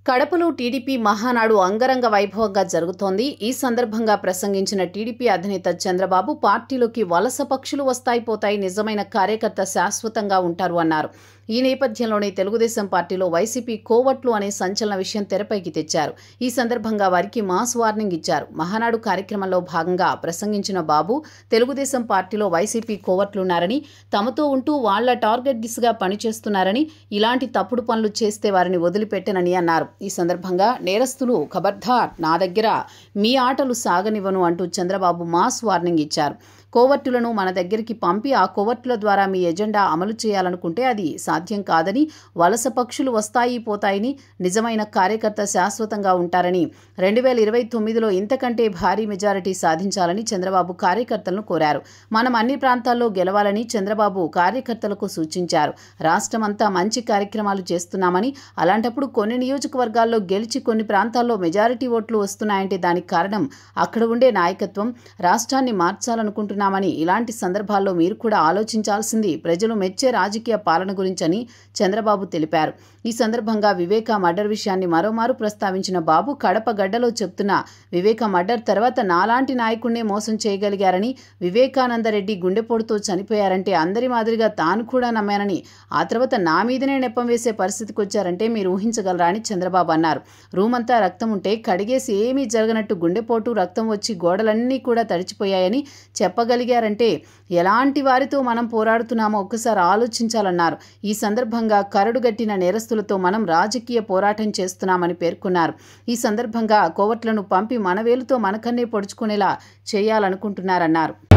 కడపలో టీడీపీ మహానాడు అంగరంగ వైభవంగా జరుగుతోంది. ఈ సందర్భంగా ప్రసంగించిన టీడీపీ అధినేత చంద్రబాబు పార్టీలోకి వలస పక్షులు వస్తాయి పోతాయి, నిజమైన కార్యకర్త శాశ్వతంగా ఉంటారు అన్నారు. ఈ నేపథ్యంలోనే తెలుగుదేశం పార్టీలో వైసీపీ కోవట్లు అనే సంచలన విషయం తెరపైకి తెచ్చారు. ఈ సందర్భంగా వారికి మాస్ వార్నింగ్ ఇచ్చారు. మహానాడు కార్యక్రమంలో భాగంగా ప్రసంగించిన బాబు తెలుగుదేశం పార్టీలో వైసీపీ కోవట్లున్నారని, తమతో ఉంటూ వాళ్ల టార్గెట్ దిశగా పనిచేస్తున్నారని, ఇలాంటి తప్పుడు పనులు చేస్తే వారిని వదిలిపెట్టనని అన్నారు. ఈ సందర్భంగా నేరస్తులు ఖబర్దార్, నా దగ్గర మీ ఆటలు సాగనివ్వను అంటూ చంద్రబాబు మాస్ వార్నింగ్ ఇచ్చారు. కోవర్టులను మన దగ్గరికి పంపి ఆ కోవర్టుల ద్వారా మీ ఎజెండా అమలు చేయాలనుకుంటే అది సాధ్యం కాదని, వలస పక్షులు వస్తాయి పోతాయని, నిజమైన కార్యకర్త శాశ్వతంగా ఉంటారని, 2029లో ఇంతకంటే భారీ మెజారిటీ సాధించాలని చంద్రబాబు కార్యకర్తలను కోరారు. మనం అన్ని ప్రాంతాల్లో గెలవాలని చంద్రబాబు కార్యకర్తలకు సూచించారు. రాష్ట్రమంతా మంచి కార్యక్రమాలు చేస్తున్నామని, అలాంటప్పుడు కొన్ని నియోజకవర్గాల్లో గెలిచి కొన్ని ప్రాంతాల్లో మెజారిటీ ఓట్లు వస్తున్నాయంటే దానికి కారణం అక్కడ ఉండే నాయకత్వం. రాష్ట్రాన్ని మార్చాలనుకుంటున్నామని, ఇలాంటి సందర్భాల్లో మీరు కూడా ఆలోచించాల్సింది ప్రజలు మెచ్చే రాజకీయ పాలన గురించని చంద్రబాబు తెలిపారు. ఈ సందర్భంగా వివేక మర్డర్ విషయాన్ని మరోమారు ప్రస్తావించిన బాబు, కడప గడ్డలో చెప్తున్న వివేక మర్డర్ తర్వాత నాలాంటి నాయకుడినే మోసం చేయగలిగారని, వివేకానందరెడ్డి గుండెపోటుతో చనిపోయారంటే అందరి మాదిరిగా తాను కూడా నమ్మానని, ఆ తర్వాత నా మీదనే నెప్పం వేసే పరిస్థితికి వచ్చారంటే మీరు ఊహించగలరా అని చంద్రబాబు అన్నారు. రూమంతా రక్తం ఉంటే కడిగేసి ఏమీ జరగనట్టు గుండెపోటు, రక్తం వచ్చి గోడలన్నీ కూడా తడిచిపోయాయని చెప్పగలిగారంటే ఎలాంటి వారితో మనం పోరాడుతున్నామో ఒక్కసారి ఆలోచించాలన్నారు. ఈ సందర్భంగా కరడుగట్టిన నేరస్తులతో మనం రాజకీయ పోరాటం చేస్తున్నామని పేర్కొన్నారు. ఈ సందర్భంగా కోవట్లను పంపి మనవేలుతో మనకన్నే పొడుచుకునేలా చేయాలనుకుంటున్నారన్నారు.